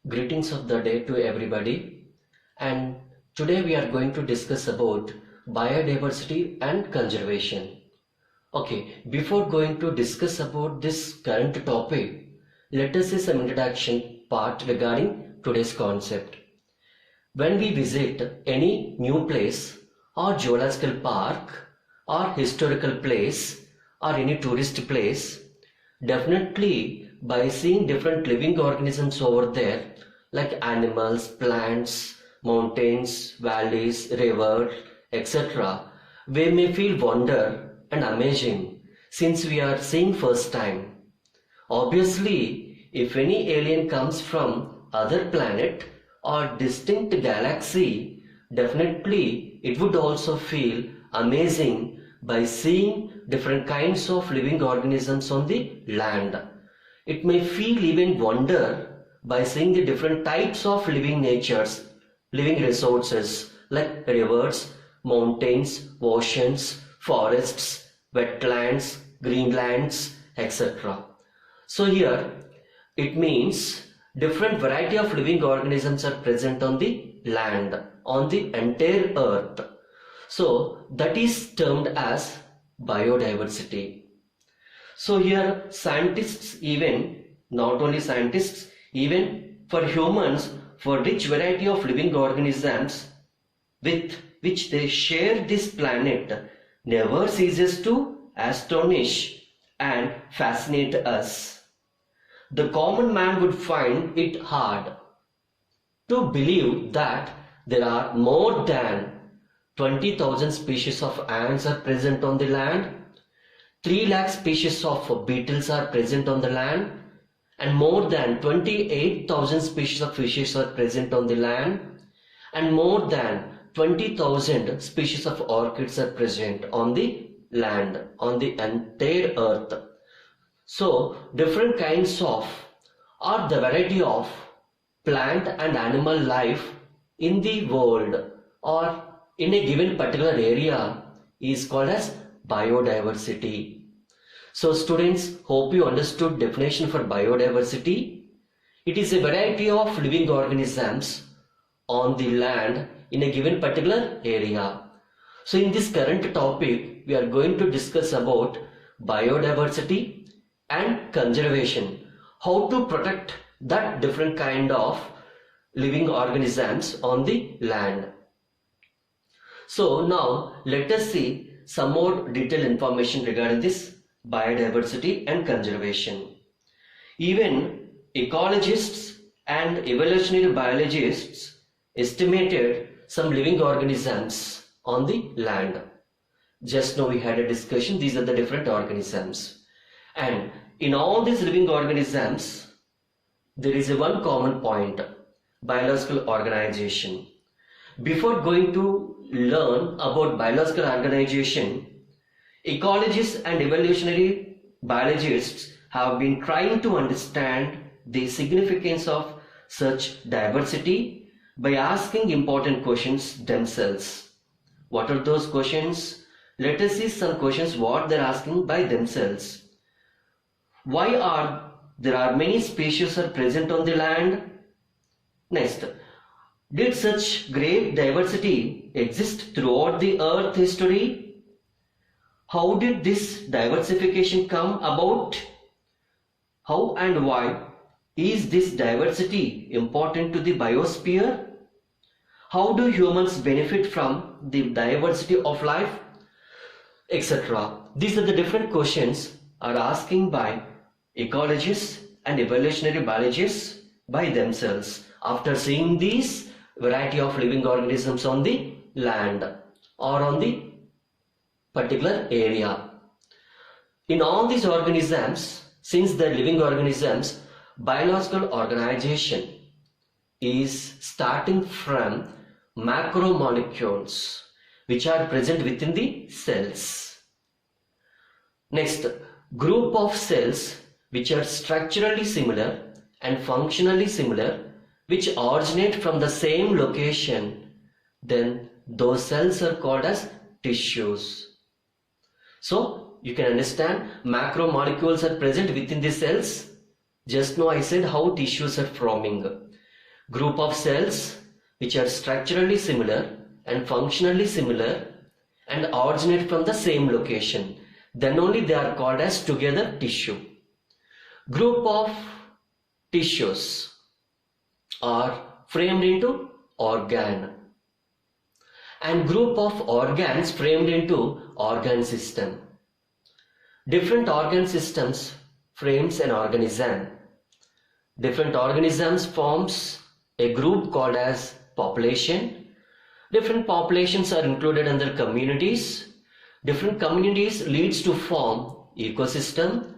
Greetings of the day to everybody, and today we are going to discuss about biodiversity and conservation. Okay, before going to discuss about this current topic, let us see some introduction part regarding today's concept. When we visit any new place or geological park or historical place or any tourist place, definitely by seeing different living organisms over there like animals, plants, mountains, valleys, rivers, etc., we may feel wonder and amazing since we are seeing first time. Obviously, if any alien comes from other planet or distinct galaxy, definitely it would also feel amazing by seeing different kinds of living organisms on the land. It may feel even wonder by seeing the different types of living natures, living resources like rivers, mountains, oceans, forests, wetlands, greenlands, etc. So here it means different variety of living organisms are present on the land, on the entire earth. So that is termed as biodiversity. So here scientists, even not only scientists, even for humans, for rich variety of living organisms with which they share this planet never ceases to astonish and fascinate us. The common man would find it hard to believe that there are more than 20,000 species of ants are present on the land, 3 lakh species of beetles are present on the land, and more than 28,000 species of fishes are present on the land, and more than 20,000 species of orchids are present on the land, on the entire earth. So different kinds of or the variety of plant and animal life in the world or in a given particular area is called as biodiversity. So students, hope you understood definition for biodiversity. It is a variety of living organisms on the land in a given particular area. So in this current topic, we are going to discuss about biodiversity and conservation, how to protect that different kind of living organisms on the land. So now let us see some more detailed information regarding this biodiversity and conservation. Even ecologists and evolutionary biologists estimated some living organisms on the land. Just now we had a discussion, these are the different organisms. And in all these living organisms, there is a one common point, biological organization. Before going to learn about biological organization, ecologists and evolutionary biologists have been trying to understand the significance of such diversity by asking important questions themselves. What are those questions? Let us see some questions what they are asking by themselves. Why are there many species are present on the land? Next, did such great diversity exist throughout the earth history? How did this diversification come about? How and why is this diversity important to the biosphere? How do humans benefit from the diversity of life, etc.? These are the different questions are asking by ecologists and evolutionary biologists by themselves after seeing these variety of living organisms on the land or on the particular area. In all these organisms, since they're living organisms, biological organization is starting from macromolecules which are present within the cells. Next, group of cells which are structurally similar and functionally similar, which originate from the same location, then those cells are called as tissues. So you can understand macromolecules are present within the cells. Just now I said how tissues are forming. Group of cells which are structurally similar and functionally similar and originate from the same location. Then only they are called as together tissue. Group of tissues are framed into organ, and group of organs framed into organ system. Different organ systems frames an organism. Different organisms forms a group called as population. Different populations are included under communities. Different communities leads to form ecosystem.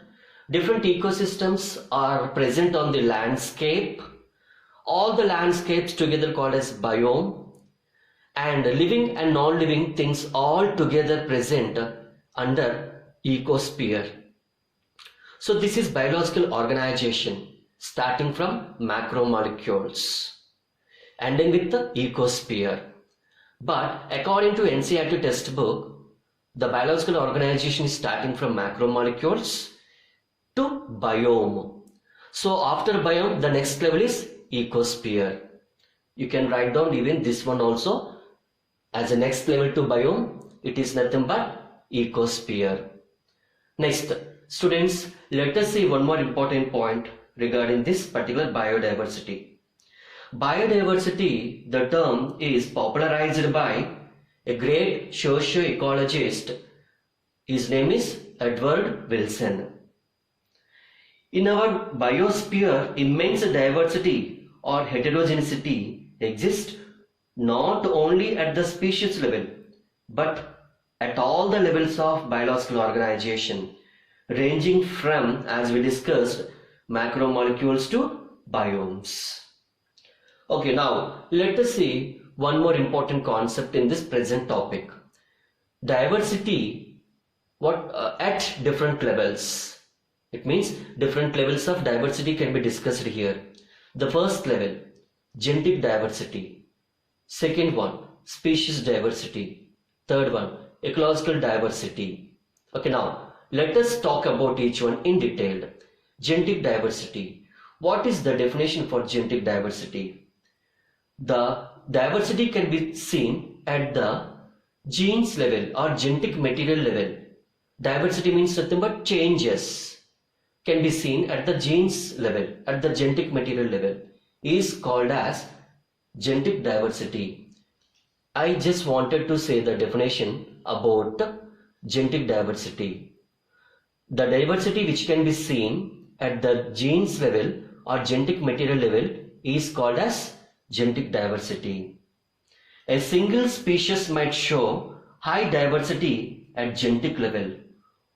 Different ecosystems are present on the landscape. All the landscapes together called as biome, and living and non-living things all together present under ecosphere. So this is biological organization starting from macromolecules ending with the ecosphere. But according to NCERT textbook, the biological organization is starting from macromolecules to biome. So after biome, the next level is ecosphere. You can write down even this one also as a next level to biome. It is nothing but ecosphere. Next, students, let us see one more important point regarding this particular biodiversity. Biodiversity, the term is popularized by a great socio-ecologist. His name is Edward Wilson. In our biosphere, immense diversity or heterogeneity exists not only at the species level but at all the levels of biological organization, ranging from, as we discussed, macromolecules to biomes. Okay, now let us see one more important concept in this present topic. Diversity at different levels. It means different levels of diversity can be discussed here. The first level, genetic diversity. Second one, species diversity. Third one, ecological diversity. Okay, now let us talk about each one in detail. Genetic diversity. What is the definition for genetic diversity? The diversity can be seen at the genes level or genetic material level. Diversity means nothing but changes can be seen at the genes level, at the genetic material level, is called as genetic diversity. I just wanted to say the definition about genetic diversity. The diversity which can be seen at the genes level or genetic material level is called as genetic diversity. A single species might show high diversity at genetic level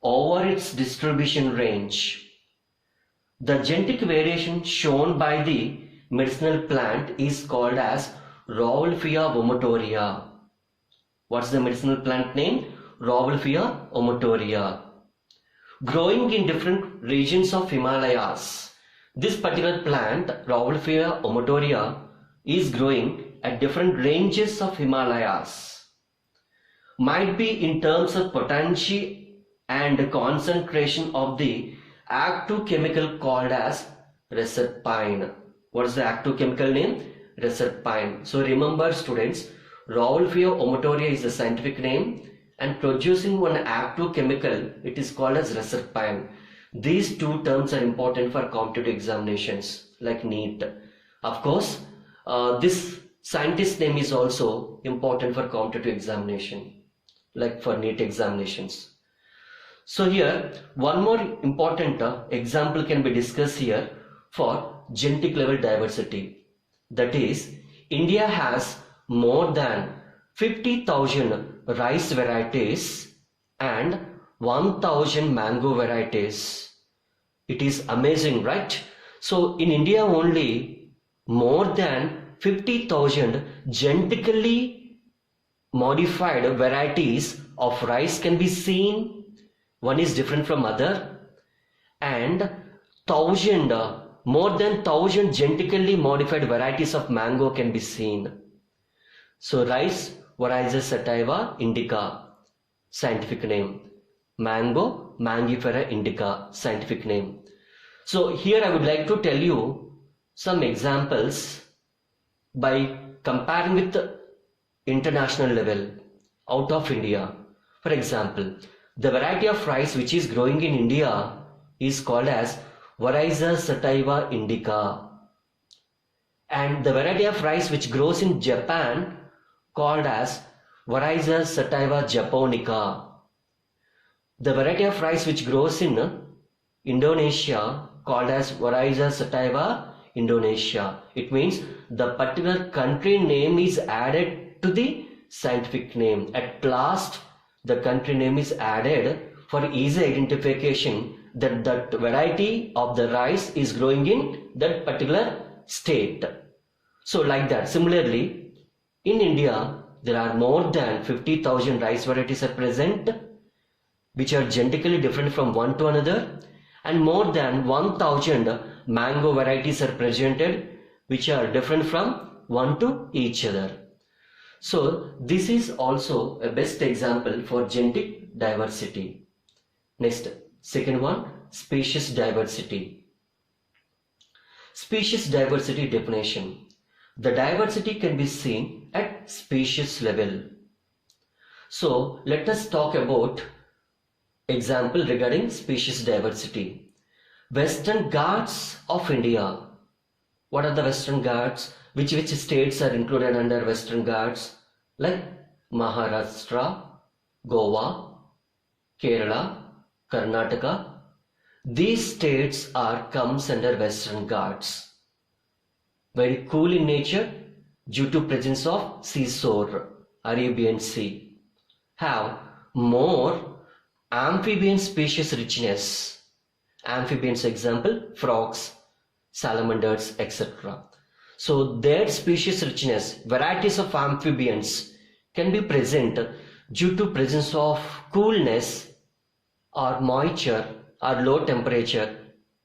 over its distribution range. The genetic variation shown by the medicinal plant is called as Rauwolfia vomitoria. What's the medicinal plant name? Rauwolfia vomitoria. Growing in different regions of Himalayas. This particular plant, Rauwolfia vomitoria, is growing at different ranges of Himalayas. Might be in terms of potency and concentration of the active chemical called as reserpine. What is the active chemical name? Reserpine. So remember students, Rauwolfia vomitoria is the scientific name, and producing one active chemical, it is called as reserpine. These two terms are important for competitive examinations like NEET. Of course, this scientist name is also important for competitive examination, like for NEET examinations. So here one more important example can be discussed here for genetic level diversity. That is, India has more than 50,000 rice varieties and 1,000 mango varieties. It is amazing, right? So in India only more than 50,000 genetically modified varieties of rice can be seen. One is different from other, and more than 1,000 genetically modified varieties of mango can be seen. So rice, Oryza sativa indica, scientific name. Mango, Mangifera indica, scientific name. So here I would like to tell you some examples by comparing with the international level out of India. For example, the variety of rice which is growing in India is called as Oryza sativa indica, and the variety of rice which grows in Japan called as Oryza sativa japonica. The variety of rice which grows in Indonesia called as Oryza sativa Indonesia. It means the particular country name is added to the scientific name. At last, the country name is added for easy identification that that variety of the rice is growing in that particular state. So like that. Similarly, in India, there are more than 50,000 rice varieties are present, which are genetically different from one to another, and more than 1,000 mango varieties are presented, which are different from one to each other. So this is also a best example for genetic diversity. Next, second one, species diversity. Species diversity definition. The diversity can be seen at species level. So let us talk about example regarding species diversity. Western Ghats of India. What are the Western Ghats? Which states are included under Western Ghats? Like Maharashtra, Goa, Kerala, Karnataka. These states comes under Western Ghats. Very cool in nature due to presence of seashore, Arabian Sea. Have more amphibian species richness. Amphibians example, frogs, salamanders, etc. So their species richness, varieties of amphibians can be present due to presence of coolness or moisture or low temperature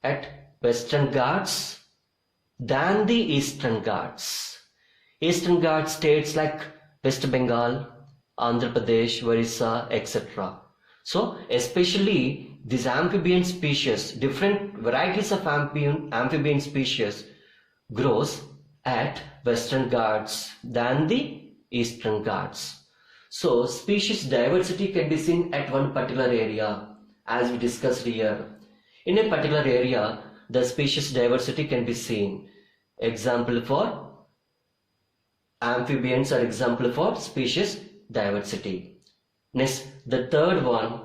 at Western Ghats than the Eastern Ghats. Eastern Ghats states like West Bengal, Andhra Pradesh, Orissa, etc. So especially these amphibian species, different varieties of amphibian species grows at Western Ghats than the Eastern Ghats. So species diversity can be seen at one particular area as we discussed here. In a particular area, the species diversity can be seen. Example for amphibians are example for species diversity. Next, the third one,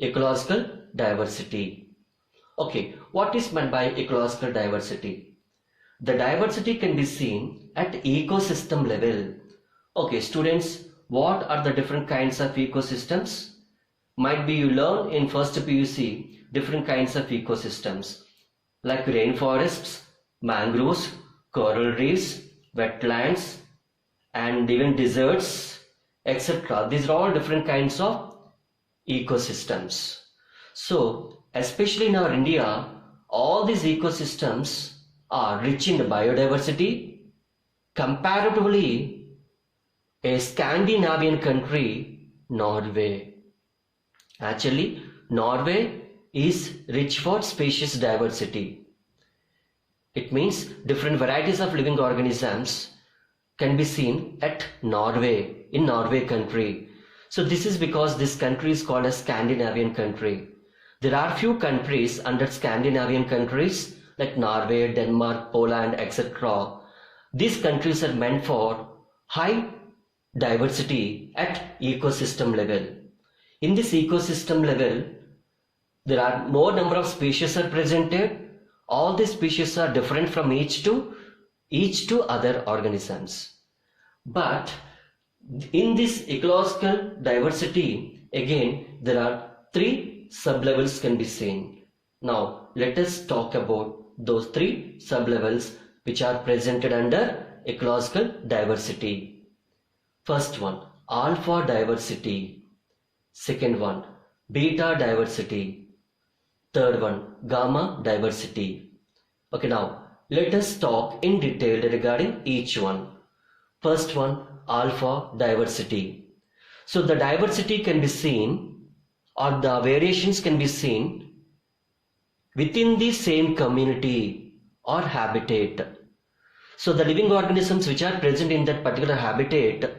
ecological diversity. Okay, what is meant by ecological diversity? The diversity can be seen at ecosystem level. Okay, students, what are the different kinds of ecosystems? Might be you learn in first PUC different kinds of ecosystems like rainforests, mangroves, coral reefs, wetlands, and even deserts, etc. These are all different kinds of ecosystems. So especially in our India, all these ecosystems are rich in biodiversity. Comparatively, a Scandinavian country, Norway. Actually, Norway is rich for species diversity. It means different varieties of living organisms can be seen at Norway, in Norway country. So this is because this country is called a Scandinavian country. There are few countries under Scandinavian countries like Norway, Denmark, Poland, etc. These countries are meant for high diversity at ecosystem level. In this ecosystem level, there are more number of species are presented. All these species are different from each to other organisms. But in this ecological diversity, again, there are three sublevels can be seen. Now, let us talk about those three sublevels which are presented under ecological diversity. First one, alpha diversity. Second one, beta diversity. Third one, gamma diversity. Okay, now let us talk in detail regarding each one. First one, alpha diversity. So the diversity can be seen, or the variations can be seen within the same community or habitat. So the living organisms which are present in that particular habitat,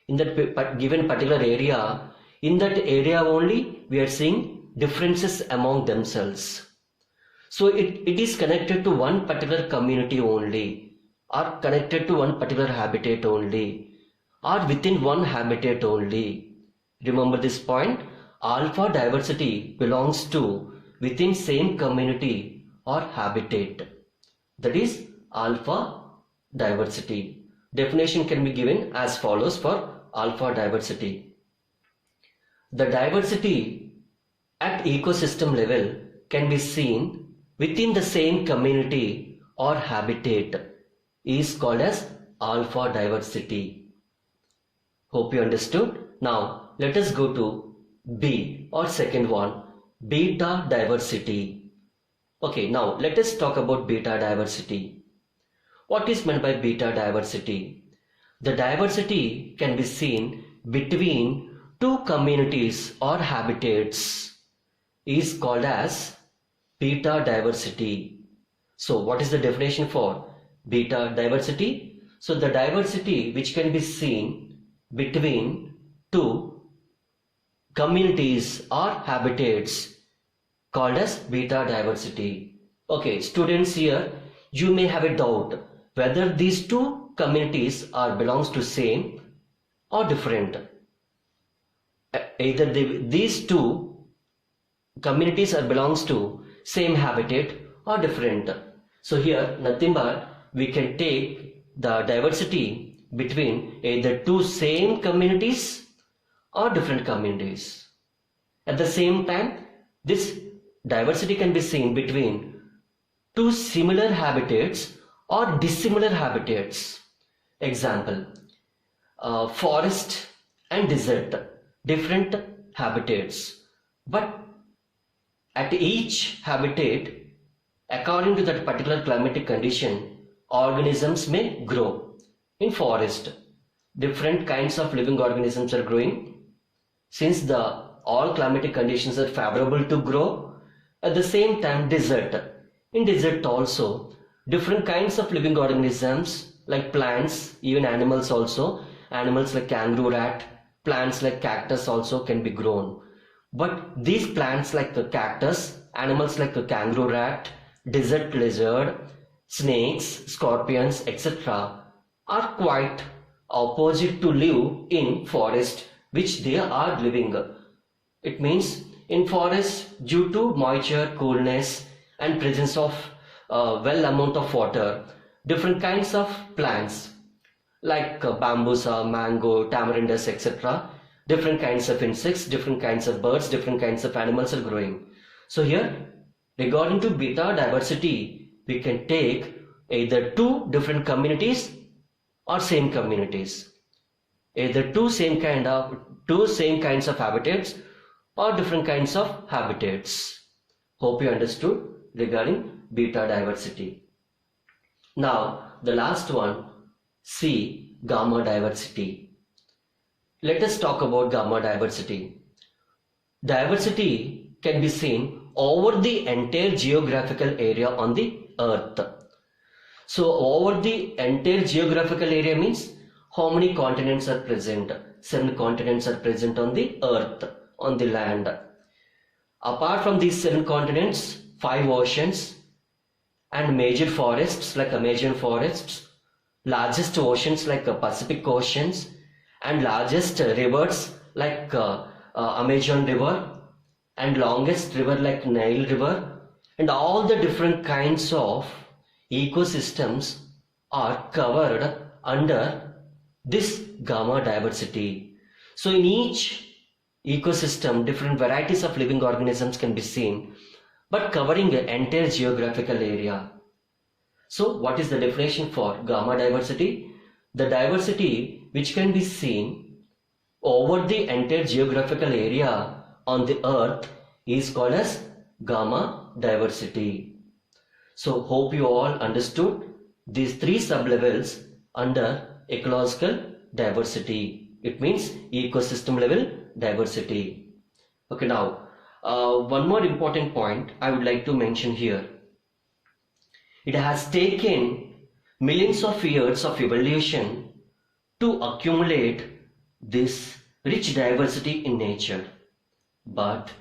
in that given particular area, in that area only we are seeing differences among themselves. So it is connected to one particular community only, or connected to one particular habitat only, or within one habitat only. Remember this point, alpha diversity belongs to within same community or habitat. That is alpha diversity. Definition can be given as follows for alpha diversity. The diversity at ecosystem level can be seen within the same community or habitat is called as alpha diversity. Hope you understood. Now let us go to B, or second one, beta diversity. Okay, now let us talk about beta diversity. What is meant by beta diversity? The diversity can be seen between two communities or habitats is called as beta diversity. So what is the definition for beta diversity? So the diversity which can be seen between two communities or habitats called as beta diversity. Okay, students, here you may have a doubt whether these two communities are belongs to same or different. Either these two communities are belongs to same habitat or different. So here nothing but we can take the diversity between either two same communities or different communities. At the same time, this diversity can be seen between two similar habitats or dissimilar habitats. Example, forest and desert, different habitats, but at each habitat, according to that particular climatic condition, organisms may grow. In forest, different kinds of living organisms are growing. Since all climatic conditions are favorable to grow, at the same time in desert also, different kinds of living organisms like plants, even animals also, animals like kangaroo rat, plants like cactus also can be grown. But these plants like the cactus, animals like the kangaroo rat, desert lizard, snakes, scorpions, etc. are quite opposite to live in forest which they are living. It means in forest, due to moisture, coolness and presence of well amount of water, different kinds of plants like bambusa, mango, tamarindas, etc. different kinds of insects, different kinds of birds, different kinds of animals are growing. So here, regarding to beta diversity, we can take either two different communities or same communities, either two same kinds of habitats or different kinds of habitats. Hope you understood regarding beta diversity. Now the last one, C, gamma diversity. Let us talk about gamma diversity. Diversity can be seen over the entire geographical area on the earth. So over the entire geographical area means how many continents are present? 7 continents are present on the earth, on the land. Apart from these 7 continents, 5 oceans and major forests like Amazon forests, largest oceans like Pacific oceans, and largest rivers like Amazon river, and longest river like Nile river, and all the different kinds of ecosystems are covered under this gamma diversity. So in each ecosystem, different varieties of living organisms can be seen, but covering the entire geographical area. So what is the definition for gamma diversity? The diversity which can be seen over the entire geographical area on the earth is called as gamma diversity. So hope you all understood these 3 sub-levels under ecological diversity. It means ecosystem level diversity. Okay, now one more important point I would like to mention here. It has taken millions of years of evolution to accumulate this rich diversity in nature. But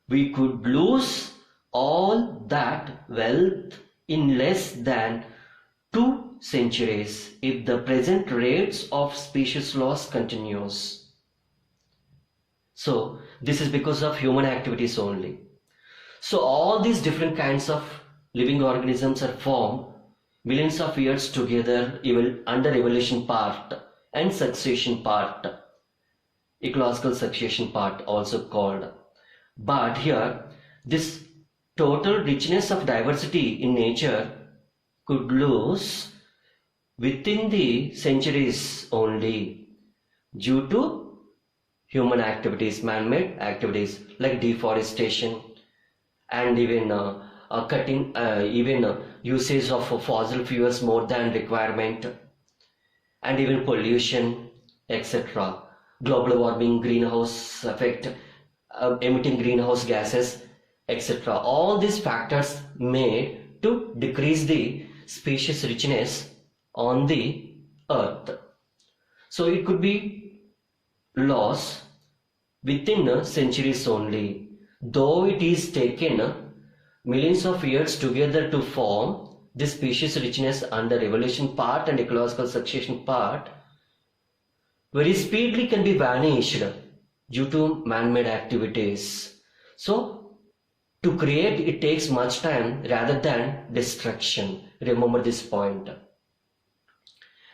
we could lose all that wealth in less than 2 centuries if the present rates of species loss continues. So this is because of human activities only. So all these different kinds of living organisms are formed millions of years together under evolution part and succession part, ecological succession part also called. But here this total richness of diversity in nature could lose within the centuries only due to human activities, man-made activities like deforestation and even usage of fossil fuels more than requirement, and even pollution, etc. Global warming, greenhouse effect, emitting greenhouse gases, etc. All these factors made to decrease the species richness on the earth. So it could be lost within centuries only, though it is taken millions of years together to form this species richness under evolution part and ecological succession part. Very speedily can be vanished due to man-made activities. So to create it takes much time rather than destruction. Remember this point.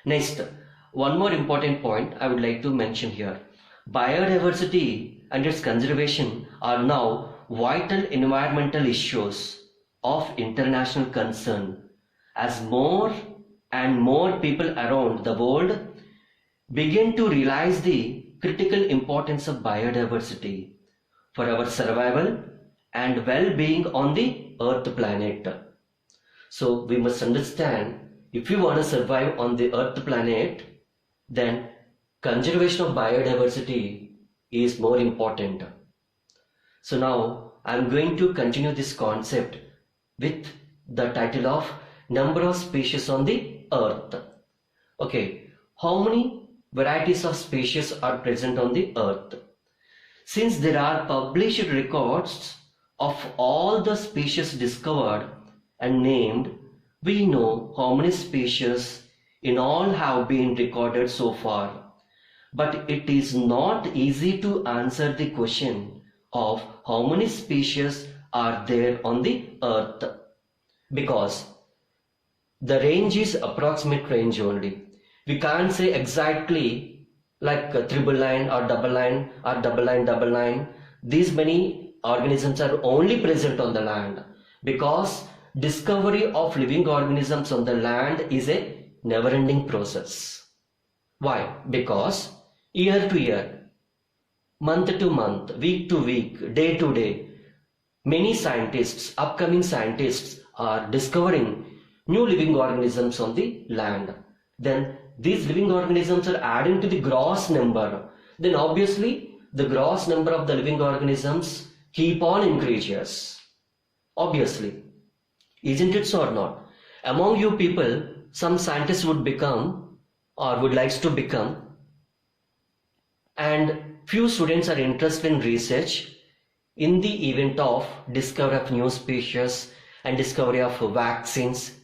Next, one more important point I would like to mention here. Biodiversity and its conservation are now vital environmental issues of international concern as more and more people around the world begin to realize the critical importance of biodiversity for our survival and well-being on the Earth planet. So we must understand, if we want to survive on the Earth planet, then conservation of biodiversity is more important. So now I am going to continue this concept with the title of number of species on the Earth. Okay, how many varieties of species are present on the Earth? Since there are published records of all the species discovered and named, we know how many species in all have been recorded so far. But it is not easy to answer the question of how many species are there on the Earth, because the range is approximate range only. We can't say exactly like triple line or double line or double line double line. These many organisms are only present on the land, because discovery of living organisms on the land is a never-ending process. Why? Because year to year, month to month, week to week, day to day, many scientists, upcoming scientists are discovering new living organisms on the land. Then these living organisms are adding to the gross number. Then obviously the gross number of the living organisms keep on increases. Obviously. Isn't it so or not? Among you people, some scientists would become or would like to become, and few students are interested in research in the event of discovery of new species and discovery of vaccines.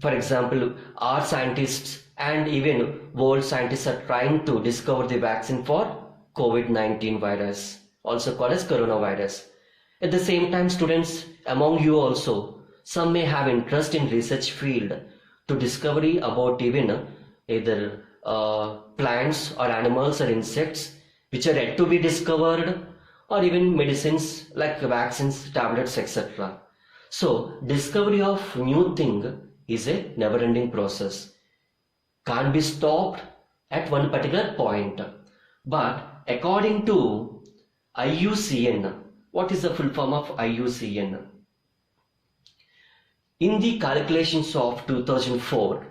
For example, our scientists and even world scientists are trying to discover the vaccine for COVID-19 virus, also called as coronavirus. At the same time, students among you also, some may have interest in research field to discovery about even either plants or animals or insects which are yet to be discovered, or even medicines like vaccines, tablets, etc. So discovery of new thing is a never-ending process. Can't be stopped at one particular point. But according to IUCN, what is the full form of IUCN? In the calculations of 2004,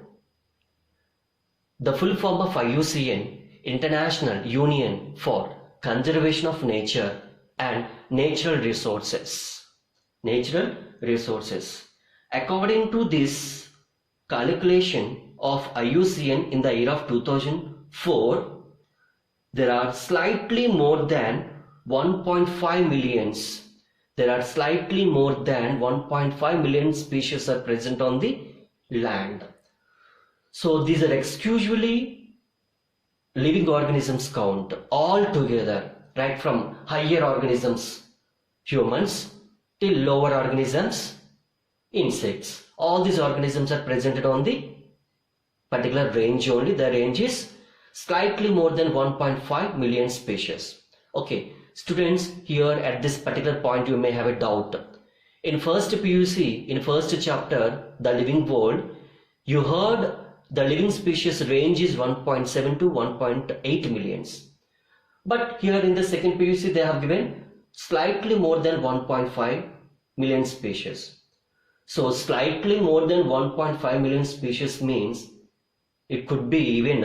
the full form of IUCN, International Union for Conservation of Nature and Natural Resources. Natural Resources. According to this calculation of IUCN in the year of 2004, there are slightly more than 1.5 millions. There are slightly more than 1.5 million species are present on the land. So these are exclusively living organisms count all together, right from higher organisms, humans, till lower organisms, insects. All these organisms are presented on the particular range only. The range is slightly more than 1.5 million species. Okay, students, here at this particular point you may have a doubt. In first PUC, in first chapter, the living world, you heard the living species range is 1.7 to 1.8 millions. But here in the second PUC they have given slightly more than 1.5 million species. So slightly more than 1.5 million species means it could be even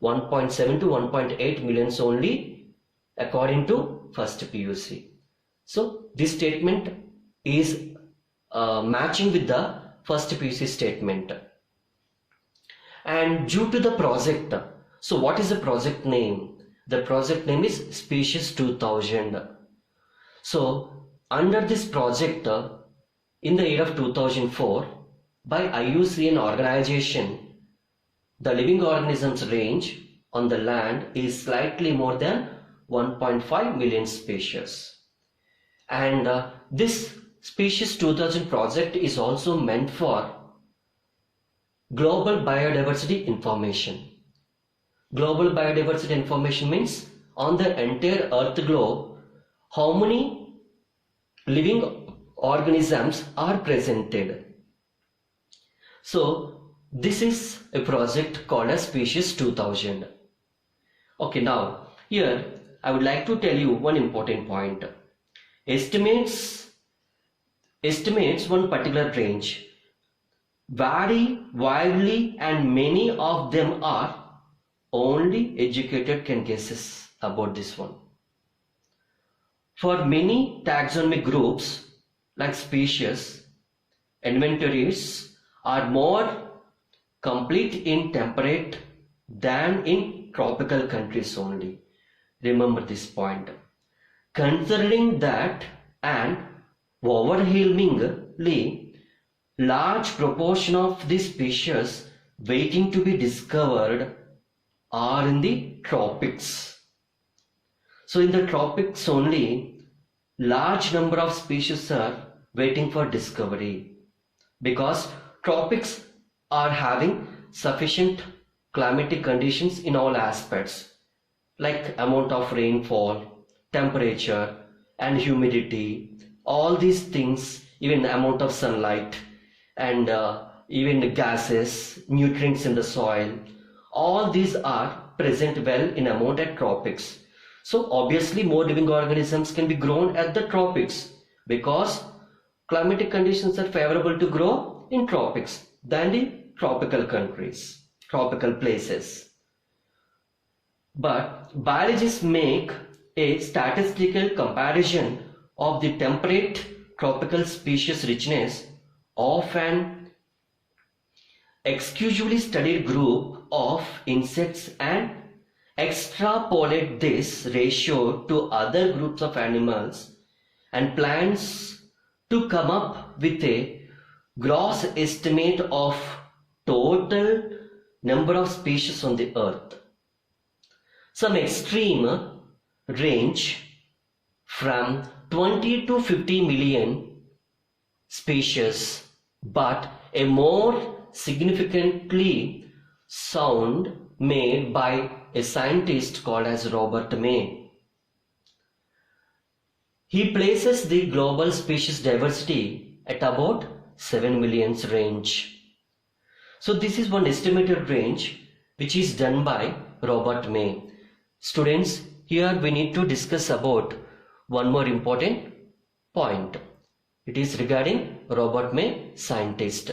1.7 to 1.8 millions only according to first PUC. So this statement is matching with the first PUC statement. And due to the project, so what is the project name? The project name is Species 2000. So under this project, in the year of 2004, by IUCN organization, the living organisms range on the land is slightly more than 1.5 million species. And this Species 2000 project is also meant for global biodiversity information. Global biodiversity information means on the entire earth globe, how many living organisms are presented. So this is a project called as Species 2000. Okay, now here I would like to tell you one important point. Estimates one particular range vary widely, and many of them are only educated can guesses about this one. For many taxonomic groups like species, inventories are more complete in temperate than in tropical countries only. Remember this point. Considering that an overwhelmingly large proportion of these species waiting to be discovered are in the tropics. So in the tropics only, large number of species are waiting for discovery, because tropics are having sufficient climatic conditions in all aspects, like amount of rainfall, temperature and humidity, all these things, even amount of sunlight, and even the gases, nutrients in the soil, all these are present well in amount at tropics. So obviously more living organisms can be grown at the tropics, because climatic conditions are favorable to grow in tropics than in tropical countries, tropical places. But biologists make a statistical comparison of the temperate tropical species richness of an exclusively studied group of insects and extrapolate this ratio to other groups of animals and plants to come up with a gross estimate of total number of species on the earth. Some extreme range from 20 to 50 million species, but a more significantly sound made by a scientist called as Robert May. He places the global species diversity at about 7 million range. So this is one estimated range which is done by Robert May. Students, here we need to discuss about one more important point. It is regarding Robert May, scientist.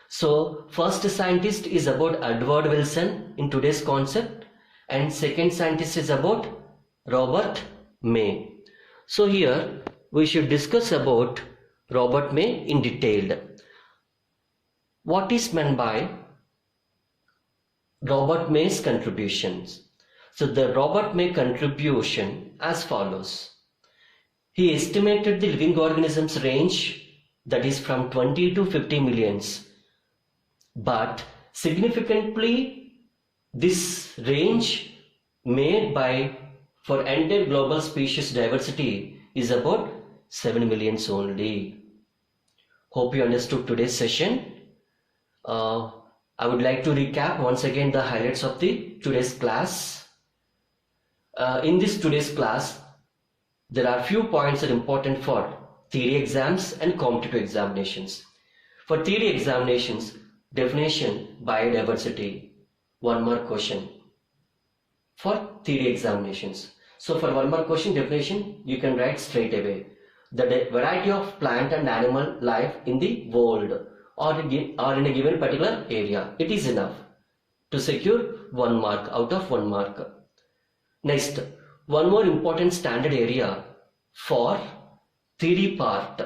So first scientist is about Edward Wilson in today's concept, and second scientist is about Robert May. So here we should discuss about Robert May in detail. What is meant by Robert May's contributions? So the Robert May contribution as follows. He estimated the living organisms range, that is from 20 to 50 millions. But significantly, this range made by for entire global species diversity is about 7 millions only. Hope you understood today's session. I would like to recap once again the highlights of the today's class. In this today's class, there are few points that are important for theory exams and competitive examinations. For theory examinations, definition, biodiversity, 1 mark question. For theory examinations. So for 1 mark question definition, you can write straight away. The variety of plant and animal life in the world or in a given particular area. It is enough to secure 1 mark out of 1 mark. Next, one more important standard area for theory part.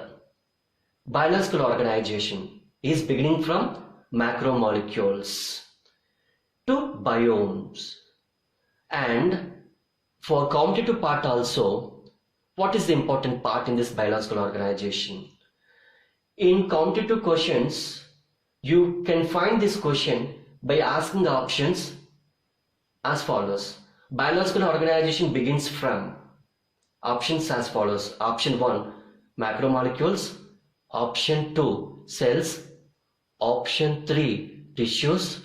Biological organization is beginning from macromolecules to biomes. And for competitive part also, what is the important part in this biological organization? In competitive questions, you can find this question by asking the options as follows. Biological organization begins from options as follows. Option 1, macromolecules. Option 2, cells. Option 3, tissues.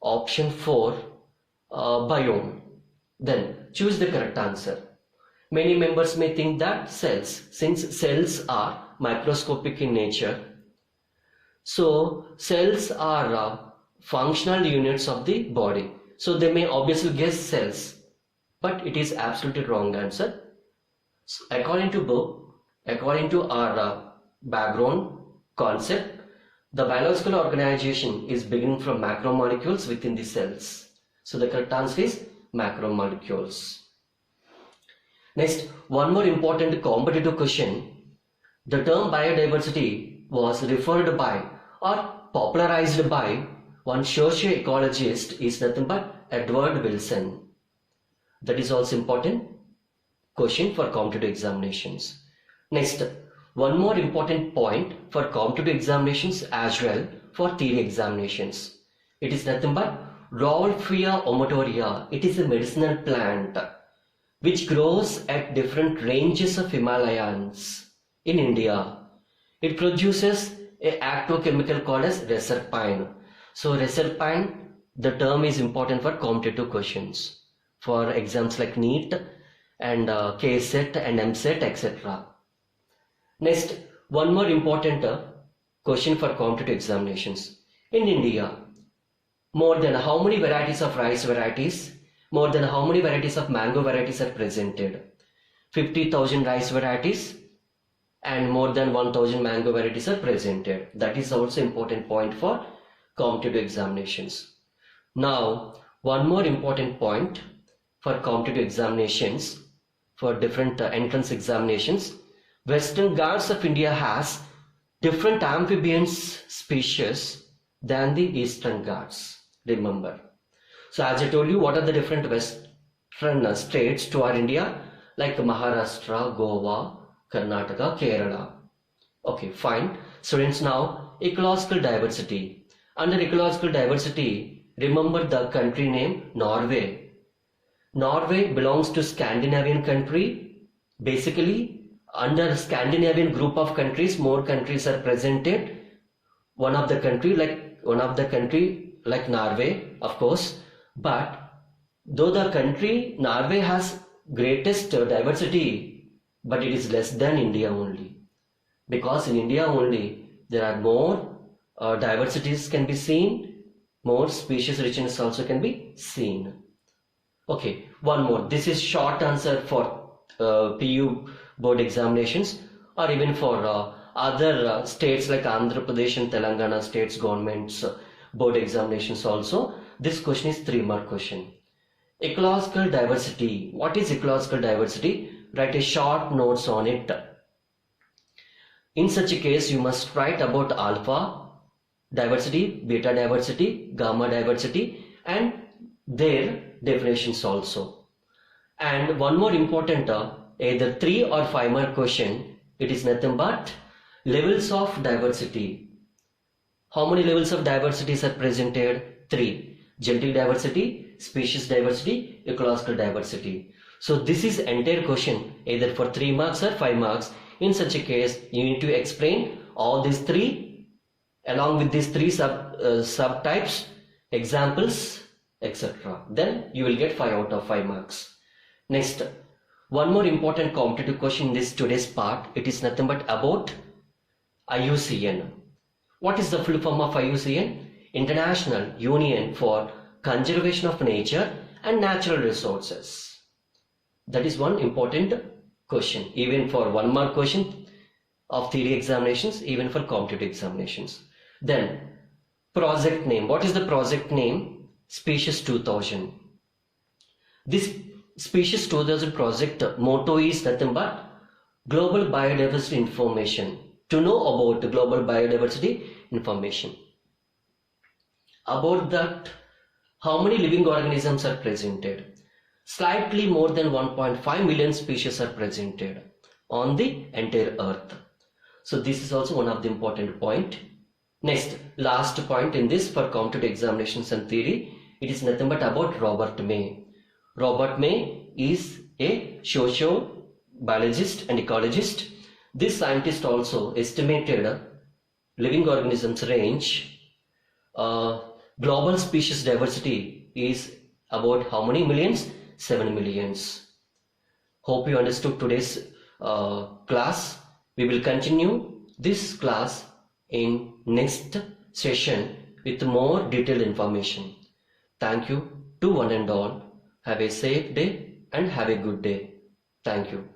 Option 4, biome. Then choose the correct answer. Many members may think that cells, since cells are microscopic in nature, so cells are functional units of the body, so they may obviously guess cells, but it is absolutely wrong answer. So according to our background concept, the biological organization is beginning from macromolecules within the cells, so the correct answer is macromolecules. Next, one more important competitive question. The term biodiversity was referred by or popularized by one socio-ecologist is nothing but Edward Wilson. That is also important question for competitive examinations. Next, one more important point for competitive examinations as well for theory examinations. It is nothing but Rolfia omotoria. It is a medicinal plant which grows at different ranges of Himalayas in India. It produces an active chemical called as reserpine. So reserpine, the term is important for competitive questions for exams like NEET and KSET and MSET, etc. Next, one more important question for competitive examinations. In India, more than how many varieties of rice varieties, more than how many varieties of mango varieties are presented? 50,000 rice varieties and more than 1,000 mango varieties are presented. That is also important point for competitive examinations. Now, one more important point for competitive examinations, for different entrance examinations. Western Ghats of India has different amphibians species than the Eastern Ghats. Remember. So as I told you, what are the different western states to our India? Like Maharashtra, Goa, Karnataka, Kerala. Okay, fine. Students, now ecological diversity. Under ecological diversity, remember the country name Norway. Norway belongs to Scandinavian country. Basically, under Scandinavian group of countries, more countries are presented. One of the country like Norway, of course. But though the country Norway has greatest diversity, but it is less than India only, because in India only there are more diversities can be seen, more species richness also can be seen. Okay, one more. This is short answer for PU board examinations or even for other states like Andhra Pradesh and Telangana states governments board examinations also. This question is 3 mark question. Ecological diversity. What is ecological diversity? Write a short notes on it. In such a case, you must write about alpha, diversity, beta diversity, gamma diversity, and their definitions also. And one more important either 3 or 5 mark question, it is nothing but levels of diversity. How many levels of diversities are presented? 3. Genetic diversity, species diversity, ecological diversity. So this is entire question either for 3 marks or 5 marks. In such a case, you need to explain all these 3 along with these 3 subtypes, examples, etc. Then you will get 5 out of 5 marks. Next, one more important competitive question in this today's part. It is nothing but about IUCN. What is the full form of IUCN? International Union for Conservation of Nature and Natural Resources. That is one important question, even for 1 mark question of theory examinations, even for competitive examinations. Then, project name. What is the project name? Species 2000. This Species 2000 project motto is nothing but global biodiversity information. To know about the global biodiversity information. About that, how many living organisms are presented? Slightly more than 1.5 million species are presented on the entire earth. So this is also one of the important point. Next, last point in this for competitive examinations and theory, it is nothing but about Robert May. Robert May is a sociobiologist and ecologist. This scientist also estimated living organisms range. Global species diversity is about how many millions? 7 millions. Hope you understood today's class. We will continue this class in next session with more detailed information. Thank you to one and all. Have a safe day and have a good day. Thank you.